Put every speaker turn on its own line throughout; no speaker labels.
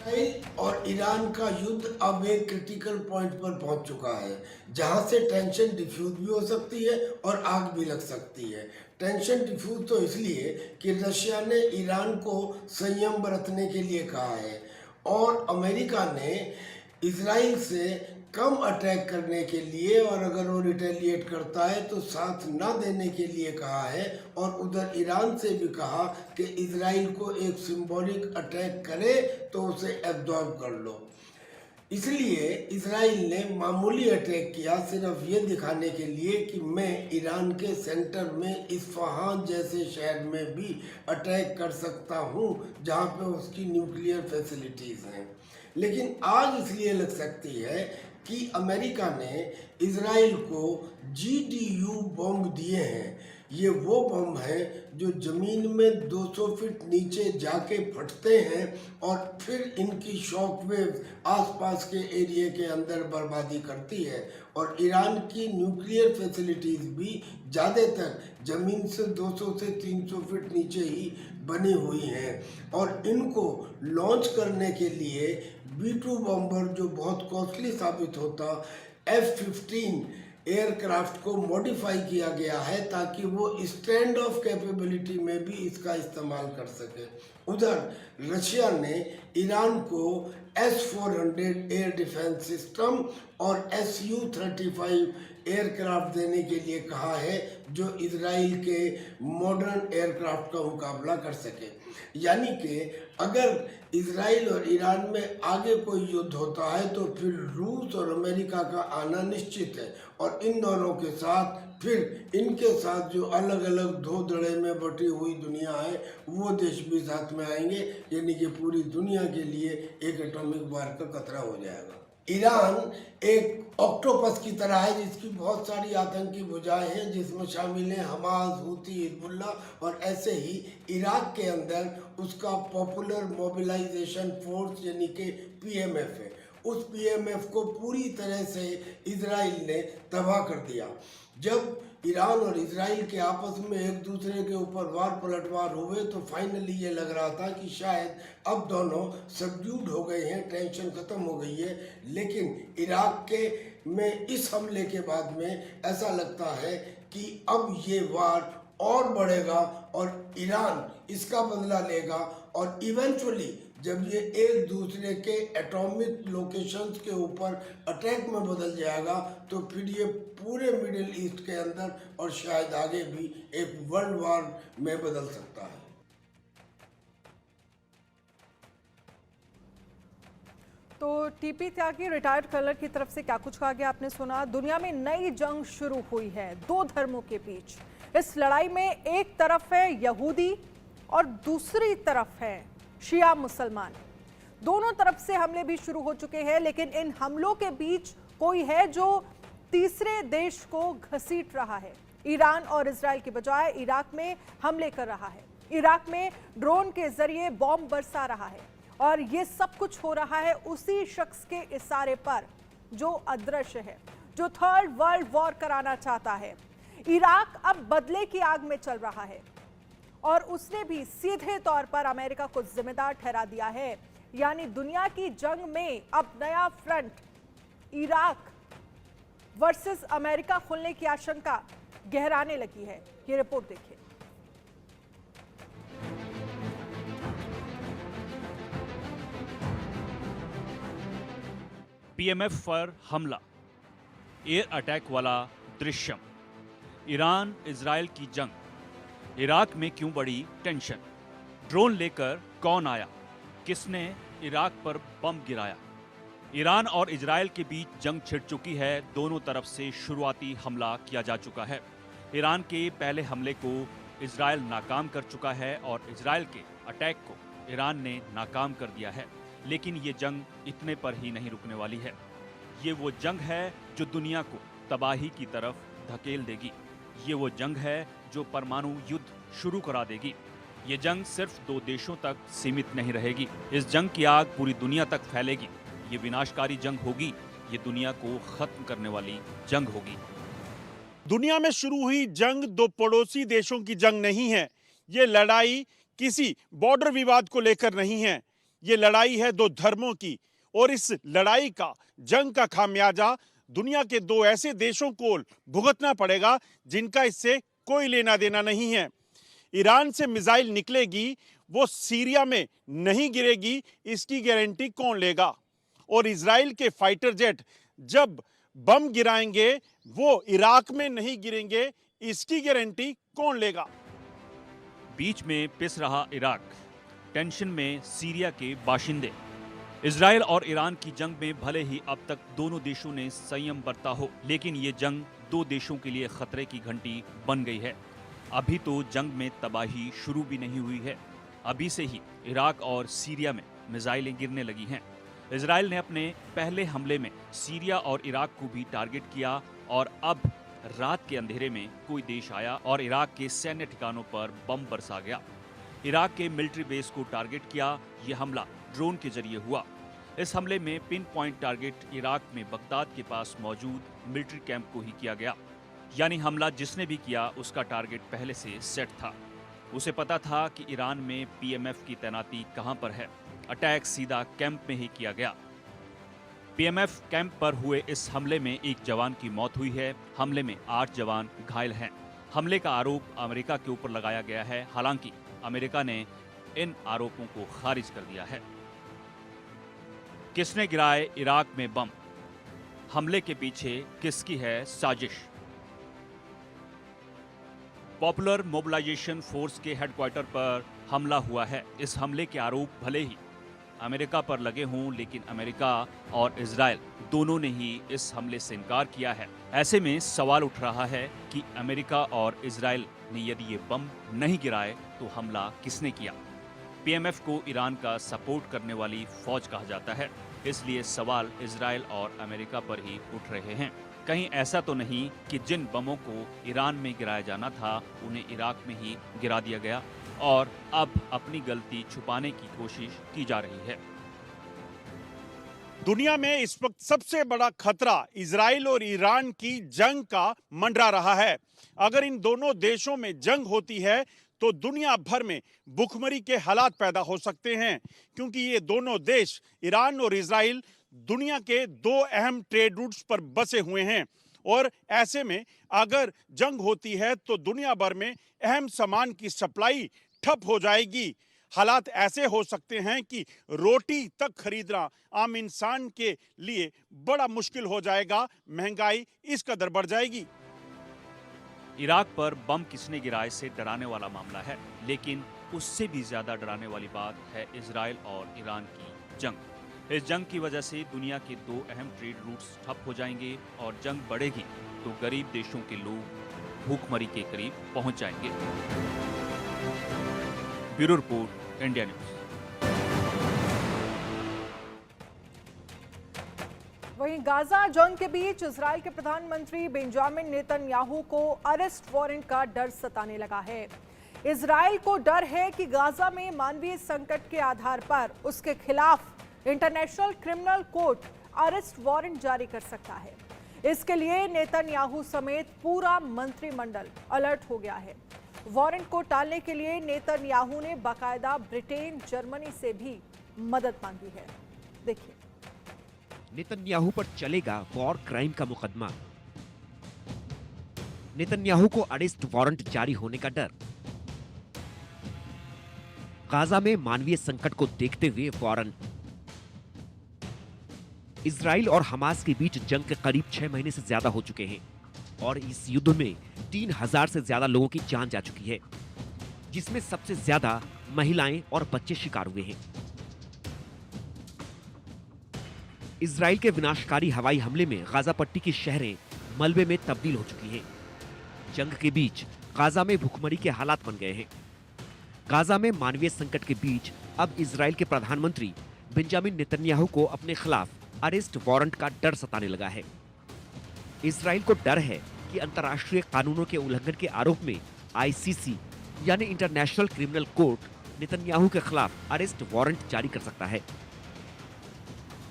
Israel और Iran का युद्ध अब एक क्रिटिकल पॉइंट पर पहुंच चुका है, जहां से टेंशन डिफ्यूज भी हो सकती है और आग भी लग सकती है। टेंशन डिफ्यूज तो इसलिए कि रशिया ने ईरान को संयम बरतने के लिए कहा है और अमेरिका ने इसराइल से कम अटैक करने के लिए और अगर वो रिटेलिएट करता है तो साथ ना देने के लिए कहा है और उधर ईरान से भी कहा कि इसराइल को एक सिंबॉलिक अटैक करे तो उसे एब्जॉर्ब कर लो। इसलिए इसराइल ने मामूली अटैक किया सिर्फ ये दिखाने के लिए कि मैं ईरान के सेंटर में इस्फहान जैसे शहर में भी अटैक कर सकता हूँ जहाँ पे उसकी न्यूक्लियर फैसिलिटीज़ हैं। लेकिन आज इसलिए लग सकती है कि अमेरिका ने इसराइल को GDU बॉम्ब दिए हैं। ये वो बम है जो ज़मीन में 200 फीट नीचे जाके फटते हैं और फिर इनकी शॉक वेव आसपास के एरिया के अंदर बर्बादी करती है और ईरान की न्यूक्लियर फैसिलिटीज़ भी ज़्यादातर ज़मीन से 200 से 300 फीट नीचे ही बनी हुई हैं और इनको लॉन्च करने के लिए B-2 बॉम्बर जो बहुत कॉस्टली साबित होता F-15 एयरक्राफ्ट को मॉडिफाई किया गया है ताकि वो स्टैंड ऑफ कैपेबिलिटी में भी इसका इस्तेमाल कर सके। उधर रशिया ने ईरान को S-400 एयर डिफेंस सिस्टम और Su-35 एयरक्राफ्ट देने के लिए कहा है जो इसराइल के मॉडर्न एयरक्राफ्ट का मुकाबला कर सके। यानी कि अगर इसराइल और ईरान में आगे कोई युद्ध होता है तो फिर रूस और अमेरिका का आना निश्चित है और इन दोनों के साथ फिर इनके साथ जो अलग अलग दो धड़े में बटी हुई दुनिया है वो देश भी साथ में आएंगे, यानी कि पूरी दुनिया के लिए एक एटॉमिक वार का खतरा हो जाएगा। ईरान एक ऑक्टोपस की तरह है जिसकी बहुत सारी आतंकी भुजाएं हैं जिसमें शामिल हैं हमास, हूती, हिजबुल्ला और ऐसे ही इराक के अंदर उसका पॉपुलर मोबिलाइजेशन फोर्स यानी कि PMF है। उस PMF को पूरी तरह से इसराइल ने तबाह कर दिया। जब ईरान और इसराइल के आपस में एक दूसरे के ऊपर वार पलटवार हुए तो फाइनली ये लग रहा था कि शायद अब दोनों सबड्यूड हो गए हैं, टेंशन ख़त्म हो गई है। लेकिन इराक के में इस हमले के बाद में ऐसा लगता है कि अब ये वार और बढ़ेगा और ईरान इसका बदला लेगा और इवेंचुअली जब ये एक दूसरे के एटॉमिक लोकेशंस के ऊपर अटैक में बदल जाएगा तो फिर ये पूरे मिडिल ईस्ट के अंदर और शायद आगे भी एक वर्ल्ड वार में बदल सकता है।
तो टीपी त्यागी रिटायर्ड कर्नल की तरफ से क्या कुछ कहा गया आपने सुना। दुनिया में नई जंग शुरू हुई है दो धर्मों के बीच। इस लड़ाई में एक तरफ है यहूदी और दूसरी तरफ है शिया मुसलमान। दोनों तरफ से हमले भी शुरू हो चुके हैं, लेकिन इन हमलों के बीच कोई है जो तीसरे देश को घसीट रहा है। ईरान और इजराइल के बजाय इराक में हमले कर रहा है, इराक में ड्रोन के जरिए बॉम्ब बरसा रहा है और ये सब कुछ हो रहा है उसी शख्स के इशारे पर जो अदृश्य है, जो थर्ड वर्ल्ड वॉर कराना चाहता है। इराक अब बदले की आग में चल रहा है और उसने भी सीधे तौर पर अमेरिका को जिम्मेदार ठहरा दिया है। यानी दुनिया की जंग में अब नया फ्रंट इराक वर्सेस अमेरिका खुलने की आशंका गहराने लगी है। ये रिपोर्ट देखिए।
PMF पर हमला, एयर अटैक वाला दृश्यम, ईरान इजराइल की जंग, इराक में क्यों बड़ी टेंशन, ड्रोन लेकर कौन आया, किसने इराक पर बम गिराया। ईरान और इजराइल के बीच जंग छिड़ चुकी है। दोनों तरफ से शुरुआती हमला किया जा चुका है। ईरान के पहले हमले को इजराइल नाकाम कर चुका है और इजराइल के अटैक को ईरान ने नाकाम कर दिया है। लेकिन ये जंग इतने पर ही नहीं रुकने वाली है। ये वो जंग है जो दुनिया को तबाही की तरफ धकेल देगी। ये वो जंग है जो परमाणु युद्ध शुरू करा देगी। ये जंग सिर्फ दो देशों तक सीमित नहीं रहेगी। इस जंग की आग पूरी दुनिया तक फैलेगी। ये विनाशकारी जंग होगी। ये दुनिया को खत्म करने वाली जंग होगी।
दुनिया में शुरू हुई जंग दो पड़ोसी देशों की जंग नहीं है। ये लड़ाई किसी बॉर्डर विवाद को लेकर नहीं है। ये लड़ाई है दो धर्मों की, और इस लड़ाई का, जंग का खामियाजा दुनिया के दो ऐसे देशों को भुगतना पड़ेगा जिनका इससे कोई लेना देना नहीं है। ईरान से मिसाइल निकलेगी, वो सीरिया में नहीं गिरेगी, इसकी गारंटी कौन लेगा? और इजराइल के फाइटर जेट जब बम गिराएंगे वो इराक में नहीं गिरेंगे, इसकी गारंटी कौन लेगा?
बीच में पिस रहा इराक, टेंशन में सीरिया के बाशिंदे। इजराइल और ईरान की जंग में भले ही अब तक दोनों देशों ने संयम बरता हो, लेकिन ये जंग दो देशों के लिए खतरे की घंटी बन गई है। अभी तो जंग में तबाही शुरू भी नहीं हुई है, अभी से ही इराक और सीरिया में मिसाइलें गिरने लगी हैं। इजराइल ने अपने पहले हमले में सीरिया और इराक को भी टारगेट किया, और अब रात के अंधेरे में कोई देश आया और इराक के सैन्य ठिकानों पर बम बरसा गया। इराक के मिलिट्री बेस को टारगेट किया। यह हमला ड्रोन के जरिए हुआ। इस हमले में पिन पॉइंट टारगेट इराक में बगदाद के पास मौजूद मिलिट्री कैंप को ही किया गया। यानी हमला जिसने भी किया उसका टारगेट पहले से सेट था। उसे पता था कि ईरान में पीएमएफ की तैनाती कहां पर है। अटैक सीधा कैंप में ही किया गया। पीएमएफ कैंप पर हुए इस हमले में एक जवान की मौत हुई है। हमले में 8 जवान घायल हैं। हमले का आरोप अमेरिका के ऊपर लगाया गया है। हालांकि अमेरिका ने इन आरोपों को खारिज कर दिया है। किसने गिराए इराक में बम? हमले के पीछे किसकी है साजिश? पॉपुलर मोबिलाइजेशन फोर्स के हेडक्वार्टर पर हमला हुआ है। इस हमले के आरोप भले ही अमेरिका पर लगे हों, लेकिन अमेरिका और इजराइल दोनों ने ही इस हमले से इनकार किया है। ऐसे में सवाल उठ रहा है कि अमेरिका और इजराइल ने यदि ये बम नहीं गिराए तो हमला किसने किया? पीएमएफ को ईरान का सपोर्ट करने वाली फौज कहा जाता है, इसलिए सवाल इजराइल और अमेरिका पर ही उठ रहे हैं। कहीं ऐसा तो नहीं कि जिन बमों को ईरान में गिराया जाना था उन्हें इराक में ही गिरा दिया गया और अब अपनी गलती छुपाने की कोशिश की जा रही है।
दुनिया में इस वक्त सबसे बड़ा खतरा इजराइल और ईरान की जंग का मंडरा रहा है। अगर इन दोनों देशों में जंग होती है तो दुनिया भर में भुखमरी के हालात पैदा हो सकते हैं, क्योंकि ये दोनों देश, ईरान और इजराइल, दुनिया के दो अहम ट्रेड रूट्स पर बसे हुए हैं। और ऐसे में अगर जंग होती है तो दुनिया भर में अहम सामान की सप्लाई ठप हो जाएगी। हालात ऐसे हो सकते हैं कि रोटी तक खरीदना आम इंसान के लिए बड़ा मुश्किल हो जाएगा। महंगाई इस कदर बढ़ जाएगी।
इराक पर बम किसने गिराए से डराने वाला मामला है, लेकिन उससे भी ज्यादा डराने वाली बात है इजराइल और ईरान की जंग। इस जंग की वजह से दुनिया के दो अहम ट्रेड रूट्स ठप हो जाएंगे और जंग बढ़ेगी तो गरीब देशों के लोग भूखमरी के करीब पहुंच जाएंगे। Bureau report, India news.
वहीं गाजा जंग के बीच इजराइल के प्रधानमंत्री बेंजामिन नेतन्याहू को अरेस्ट वारंट का डर सताने लगा है। इजराइल को डर है कि गाजा में मानवीय संकट के आधार पर उसके खिलाफ international criminal court arrest warrant जारी कर सकता है। इसके लिए नेतन्याहू समेत पूरा मंत्रिमंडल अलर्ट हो गया है। वारंट को टालने के लिए नेतन्याहू ने बाकायदा ब्रिटेन, जर्मनी से भी मदद मांगी है। देखिए,
नेतन्याहू पर चलेगा वॉर क्राइम का मुकदमा। नेतन्याहू को अरेस्ट वारंट जारी होने का डर। गाजा में मानवीय संकट को देखते हुए वारंट। इजराइल और हमास के बीच जंग के करीब 6 महीने से ज्यादा हो चुके हैं और इस युद्ध में 3000 से ज्यादा लोगों की जान जा चुकी है, जिसमें सबसे ज्यादा महिलाएं और बच्चे शिकार हुए हैं। इजराइल के विनाशकारी हवाई हमले में गाजा पट्टी की शहरें मलबे में तब्दील हो चुकी हैं। जंग के बीच गाजा में भूखमरी के हालात बन गए हैं। गाजा में मानवीय संकट के बीच अब इजराइल के प्रधानमंत्री बेंजामिन नेतन्याहू को अपने खिलाफ अरेस्ट वारंट का डर सताने लगा है। इजराइल को डर है कि अंतर्राष्ट्रीय कानूनों के उल्लंघन के आरोप में आईसीसी यानी इंटरनेशनल क्रिमिनल कोर्ट नेतन्याहू के खिलाफ अरेस्ट वारंट जारी कर सकता है।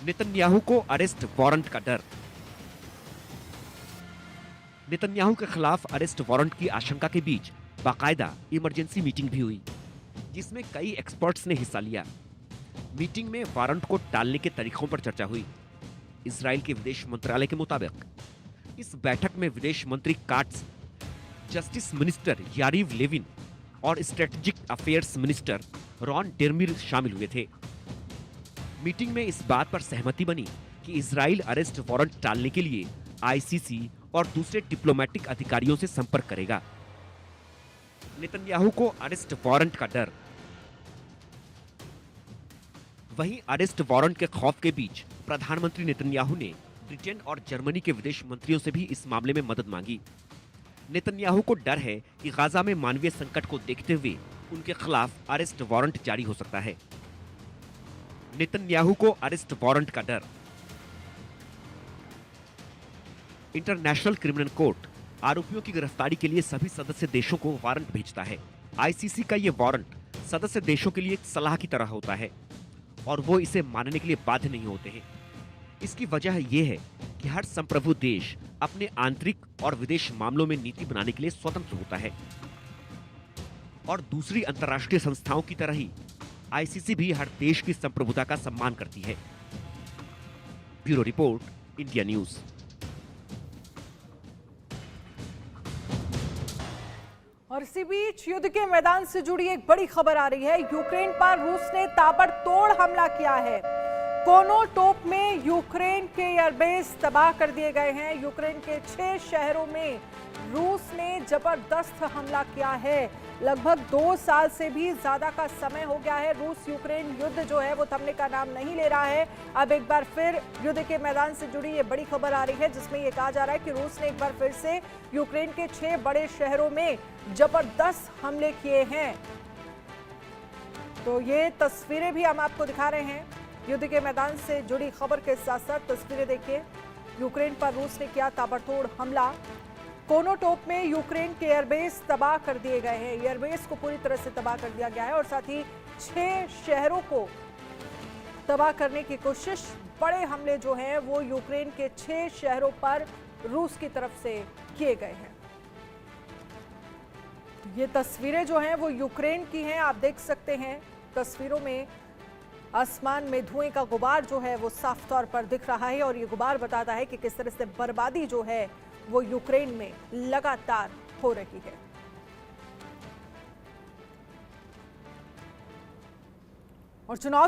नेतन्याहू को अरेस्ट वारंट का डर। नेतन्याहू के खिलाफ अरेस्ट वारंट की आशंका के बीच बाकायदा इमरजेंसी मीटिंग भी हुई, जिसमें कई एक्सपर्ट्स ने हिस्सा लिया। मीटिंग में वारंट को टालने के तरीकों पर चर्चा हुई। इजराइल के विदेश मंत्रालय के मुताबिक इस बैठक में विदेश मंत्री काट्स, जस्टिस मिनिस्टर यारीव लेविन और स्ट्रेटेजिक अफेयर्स मिनिस्टर रॉन डेर्मिर शामिल हुए थे। मीटिंग में इस बात पर सहमति बनी कि इजराइल अरेस्ट वारंट टालने के लिए आईसीसी और दूसरे डिप्लोमेटिक अधिकारियों से संपर्क करेगा। नेतन्याहू को अरेस्ट वारंट का डर। वहीं अरेस्ट वारंट के खौफ के बीच प्रधानमंत्री नेतन्याहू ने ब्रिटेन और जर्मनी के विदेश मंत्रियों से भी इस मामले में मदद मांगी। नेतन्याहू को डर है कि गाजा में मानवीय संकट को देखते हुए उनके खिलाफ अरेस्ट वारंट जारी हो सकता है। नेतन्याहू को अरेस्ट वारंट का डर। इंटरनेशनल क्रिमिनल कोर्ट आरोपियों की गिरफ्तारी के लिए सभी सदस्य देशों को वारंट भेजता है। आईसीसी का ये वारंट सदस्य देशों के लिए एक सलाह की तरह होता है और वो इसे मानने के लिए बाध्य नहीं होते हैं। इसकी वजह यह है कि हर संप्रभु देश अपने आंतरिक और विदेश मामलों में नीति बनाने के लिए स्वतंत्र होता है और दूसरी अंतर्राष्ट्रीय संस्थाओं की तरह ही आईसीसी भी हर देश की संप्रभुता का सम्मान करती है। Bureau report, India news.
और इसी बीच युद्ध के मैदान से जुड़ी एक बड़ी खबर आ रही है। यूक्रेन पर रूस ने ताबड़तोड़ हमला किया है। कोनोटोप में यूक्रेन के एयरबेस तबाह कर दिए गए हैं। यूक्रेन के 6 शहरों में रूस ने जबरदस्त हमला किया है। लगभग 2 साल से भी ज्यादा का समय हो गया है। रूस यूक्रेन युद्ध जो है वो थमने का नाम नहीं ले रहा है। अब एक बार फिर युद्ध के मैदान से जुड़ी ये बड़ी खबर आ रही है, जिसमें ये कहा जा रहा है कि रूस ने एक बार फिर से यूक्रेन के 6 बड़े शहरों में जबरदस्त हमले किए हैं। तो ये तस्वीरें भी हम आपको दिखा रहे हैं। युद्ध के मैदान से जुड़ी खबर के साथ साथ तस्वीरें देखिए। यूक्रेन पर रूस ने किया ताबड़तोड़ हमला। कोनोटोप में यूक्रेन के एयरबेस तबाह कर दिए गए हैं। एयरबेस को पूरी तरह से तबाह कर दिया गया है और साथ ही 6 शहरों को तबाह करने की कोशिश। बड़े हमले जो हैं वो यूक्रेन के 6 शहरों पर रूस की तरफ से किए गए हैं। ये तस्वीरें जो हैं वो यूक्रेन की हैं। आप देख सकते हैं तस्वीरों में आसमान में धुएं का गुबार जो है वो साफ तौर पर दिख रहा है और ये गुबार बताता है कि किस तरह से बर्बादी जो है वो यूक्रेन में लगातार हो रही है। और चुनाव